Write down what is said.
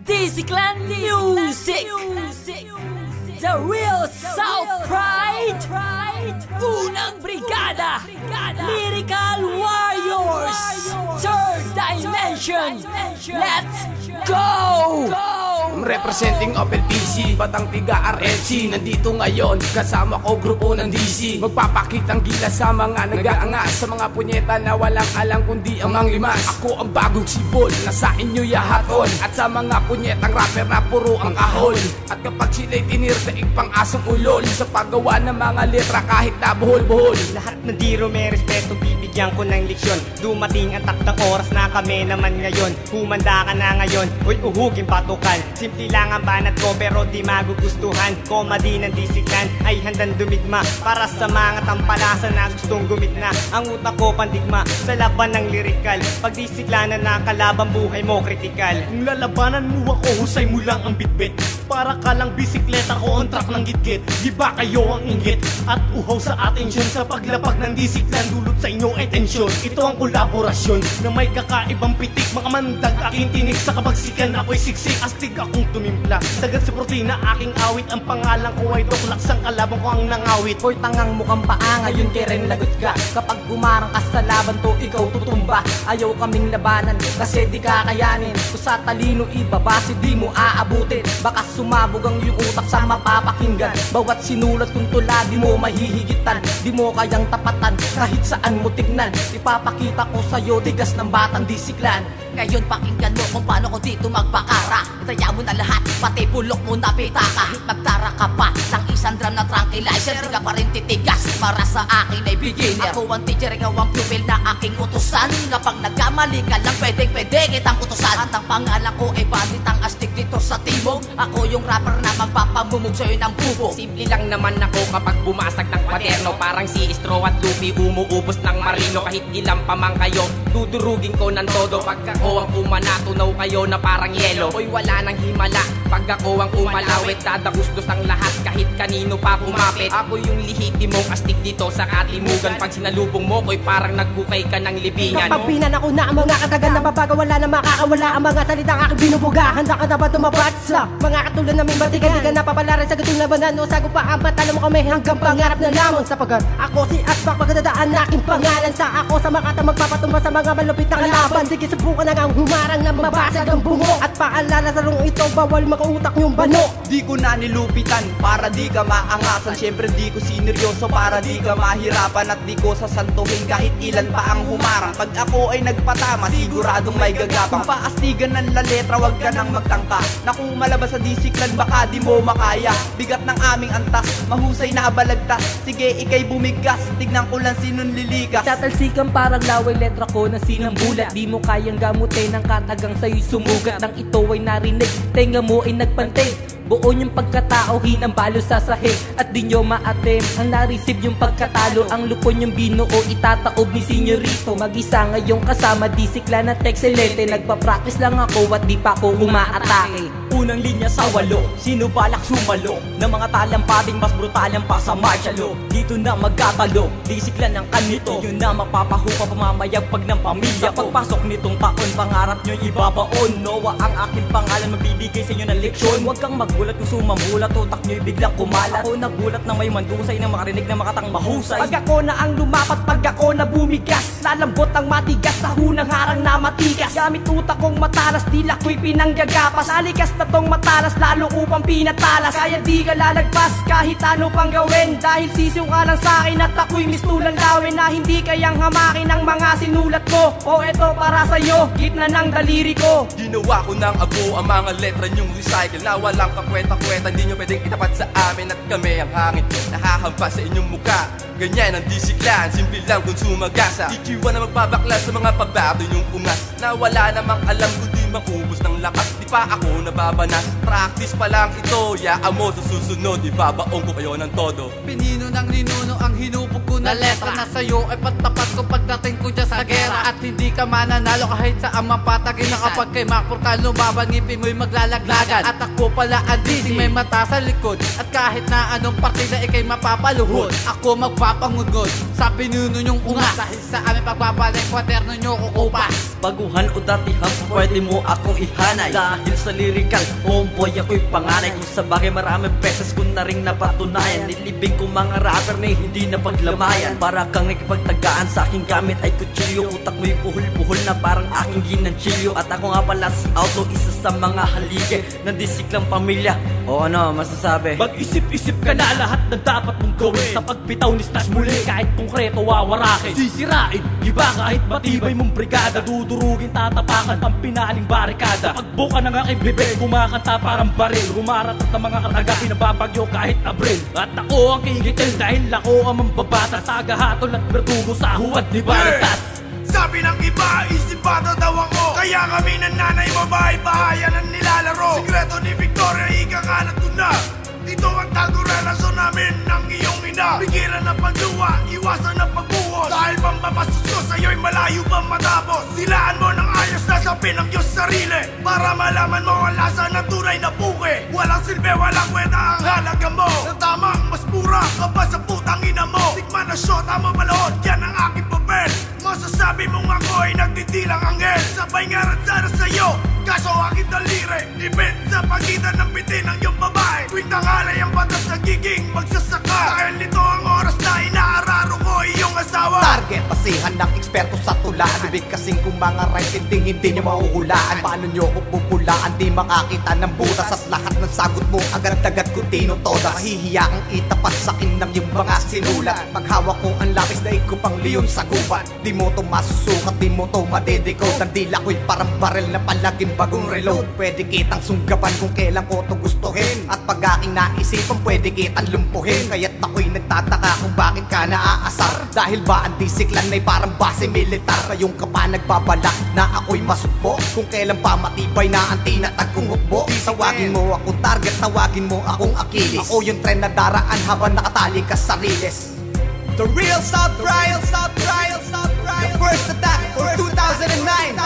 Discipline Music, The Real South Pride, Unang Brigada, Lyrical Warriors, Third Dimension. Let's go! Representing Open PC, Batang Tiga RLC. Nandito ngayon, kasama ko grupo ng DC. Magpapakitang gilas sa mga nag-aangas, sa mga punyeta na walang alam kundi ang limas. Ako ang bagong sibol na sa inyo yahaton, at sa mga punyetang rapper na puro ang ahol. At kapag sila'y tinirdaig pang asong ulol, sa paggawa ng mga letra kahit na buhol-buhol. Lahat na diro may respeto, bibigyan ko ng leksyon. Dumating ang taktang oras na kami naman ngayon. Humanda ka na ngayon, uy uhugin patukan. Simple lang ang banat ko pero di magugustuhan. Comedy ng disiklan ay handang dumigma para sa mga tampalasan na gustong gumitna. Ang utak ko pandigma sa laban ng lirikal. Pag disiklanan na kalaban buhay mo kritikal. Kung lalabanan mo ako, husay mo lang ang bitbit. Para ka lang bisikleta ko on track ng gitgit. Di ba kayo ang inggit at uhaw sa atensyon? Sa paglapag ng disiklan dulot sa inyo ay tensyon. Ito ang kolaborasyon na may kakaibang pitik. Mga mandag aking tinig sa kabagsikan. Ako'y siksik, astig akong tumimpla. Sagad sa protina aking awit. Ang pangalan ko ay Doklak, sang kalabang ko ang nangawit. Hoy tangang mukhang paa, ngayon kay rin lagot ka. Kapag gumarang ka sa laban to, ikaw tutumba. Ayaw kaming labanan kasi di kakayanin. Kung sa talino ibabase di mo aabutin. Baka sumabog ang iyong utak sa mapapakinggan. Bawat sinulat kong tula di mo mahihigitan. Di mo kayang tapatan kahit saan mo tignan. Ipapakita ko sa'yo tigas ng batang disiklan. Ngayon pakinggan mo kung paano ko dito magpakara. Itaya mo na lahat, pati pulok mo na pita. Kahit magtara ka pa ng isang drum na tranquilizer, di ka pa rin titigas para sa akin ay beginner. Ako ang teacher, ikaw ang pupil na aking utusan. Kapag nagkamali ka lang, pwede kitang utusan. At ang pangalan ko ay bandit ang astig dito sa timog. Ako yung rapper na magpapamumog sa'yo ng bubo. Simple lang naman ako kapag bumasag ng kwaderno. Parang si Istro at Luffy umuubos ng marino. Kahit ilang pa man kayo, dudurugin ko ng todo. Pag ako ang umanatunaw kayo na parang yelo. Hoy wala nang himala, pag ako ang umalawit, dadagustos ang lahat kahit kanino pa kumapit. Ako yung lihitimong astig dito sa katimugan. Pag sinalubong mo ko'y parang nagbukay ka ng libingan. Kapag pinanako na ang mga katagan na babaga, wala na makakawala ang mga salitang aking binubuga. Handa ka na ba tumapat sa mga katulad naming batigan? Di ka napapalaran sa gatong labanan o sago pa ang patalo mo kami hanggang pangarap na lamang. Sapagat ako si Aspak, pagdadaan na aking pangalan sa ako sa makata magpapatumba sa mga malupit na kalaban. Sige subukan na ang humarang na mabasag ang bungo. At paalala sa rong ito, bawal makautak yung bano. Di ko na nilupitan para di ka maangasan. Siyempre di ko sineryoso para di ka mahirapan. At di ko sasantuhin kahit ilan pa ang humarang. Pag ako ay nagpatama, siguradong may gagapang. Paastigan ng laletra, wag ka nang magtangka. Na kung malabas sa disiklan, baka di mo makaya. Bigat ng aming antas, mahusay na balagtas. Sige, ikay bumigkas, tignan ko lang sinong lilikas. Tatalsikan parang laway letra ko na sinambulat. Di mo kayang gamutin ang katagang sa'yo'y sumugat. Nang ito ay narinig, tenga mo ay nagpantay. Buo yung pagkatao, hinambalo sa sahig. At di nyo maatim ang nareceive yung pagkatalo. Ang lupon yung binuo, itataob ni senyorito. Mag-isa ngayong kasama, disiklan at excelente. Nagpa-practice lang ako at di pa ako umaatake. Unang linya sa walo, sino balak sumalo ng mga talampating mas brutalan pa sa martial law. Dito na magkatalo, disiklan ng kanito. Yun na mapapahupa pamamayag pag ng pamilya. Pagpasok nitong taon, pangarap nyo'y ibabaon. Noah ang aking pangalan, magbibigay sa inyo ng leksyon. Huwag kang magulat kung sumamulat, utak nyo'y biglang kumalat. Ako nagulat na may mandusay na makarinig na makatang mahusay. Pag ako na ang lumapat, pag ako na bumigas, lalambot ang matigas sa hunang harang na matigas. Gamit utak kong matalas, tila ko'y pinanggagapas. Alikas na tong matalas, lalo upang pinatalas. Kaya di ka lalagpas kahit ano pang gawin. Dahil sisiw ka lang sa'kin at ako'y mistulang lawin. Na hindi kayang hamakin ang mga sinulat ko. O eto para sa'yo, gitna ng daliri ko. Ginawa ko ng abo ang mga letra nyong recycle. Na walang kakweta-kweta, hindi nyo pwedeng itapat sa amin. At kami ang hangin, nahahampas sa inyong muka. Ganyan ang disiklan, simple lang kung sumagasa. Ikiwan na magbabakla sa mga pabato yung ungas. Na wala namang alam kundi maubos ng lakas. Di pa ako nababanas, practice pa lang ito. Yaan mo sa susunod, ibabaong ko kayo ng todo. Pinino ng ninuno ang hinupog ko na letra. Na sa'yo ay patapat ko pagdating ko dyan sa gera. At hindi ka mananalo kahit sa amang patagin. Na kapag kay Macpur ka lumaban, ngipin mo'y maglalaglagan. At ako pala ang dising may mata sa likod. At kahit na anong partida ikay mapapaluhod, ako magpapangudgod sa pinuno nyong ungas. Dahil sa aming pagbabalik, kwaderno nyo kukupas. Baguhan o datihan, pwede mo akong ihanay. Dahil sa lyrical, homeboy ako'y panganay. Kung sa bagay maraming beses ko na rin napatunayan. Nilibing ko mga rapper na hindi na paglamayan. Para kang nakipagtagaan sa aking gamit ay kutsilyo. Utak mo'y buhol-buhol na parang aking ginanchilyo. At ako nga pala si Auto, isa sa mga halige ng disiklang pamilya. O ano, masasabi? Mag-isip-isip ka na lahat ng dapat mong gawin. Sa pagbitaw ni Stash muli, kahit konkreto wawarakin. Sisirain, iba kahit matibay mong brigada. Dudurugin, tatapakan, pang pinaling barikada. Pagbuka ng aking bibig, kumakanta parang baril. Rumaratat ang mga kataga, pinababagyo kahit Abril. At ako ang kikitil dahil ako ang mambabata. Sagahatol at berdugo sa huwad ni Baritas. Sabi ng iba, isip bata daw ako. Kaya kami ng nanay babae-bahayan ang nilalaro. Sikreto ni Victoria, ikakalat ko na. Ito ang tago relasyon namin ng iyong ina. Pigilan ng pagluwa, iwasan ng pagbuhos. Dahil pambabastos ko sa'yo'y malayo pa matapos. Silaan mo ng ayos na sapin ng Diyos sarili. Para malaman mo ang lasa ng tunay na buke. Walang silbi, walang kwenta ang halaga mo. Sa tamang mas mura ka pa sa putang ina mo. Tikman na shot, tama balon, yan ang aking papel. Masasabi mong ako ay nagtitilang anghel. Sabay ngaran sana sa'yo, kaso aking daliri. Ipit sa pagitan ng biti ng iyong babae. Tuwing tangalay ang batas nagiging magsasaka. Dahil nito ang oras na inaararo ko iyong asawa. Target, basihan ng eksperto sa tulaan. Ibig kasing kung mga rhymes hindi nyo mahuhulaan. Paano nyo ko pupulaan, di makakita ng butas. At lahat ng sagot mo, agad-agad ko tinutodas. Mahihiya ang itapat sa'kin ng yung mga sinulat. Paghawak ko ang lapis na ko pang leon sa gubat. Di mo to masusukat, di mo to madedecode. Ang dila ko'y parang barel na palaging bagong reload. Pwede kitang sunggaban kung kailan ko to gustuhin. At pag aking naisipan, pwede kitang lumpuhin. Kaya't ako'y nagtataka kung bakit ka naaasar. Dahil ba ang disiklan ay parang base militar. Kayong ka pa nagbabalak na ako'y masukbo. Kung kailan pa matibay na ang tinatag kong hukbo. Tawagin mo akong target, tawagin mo akong Achilles. Ako yung tren na daraan habang nakatali ka sa riles. The real South Trial, South Trial, South Trial. The first attack for 2009.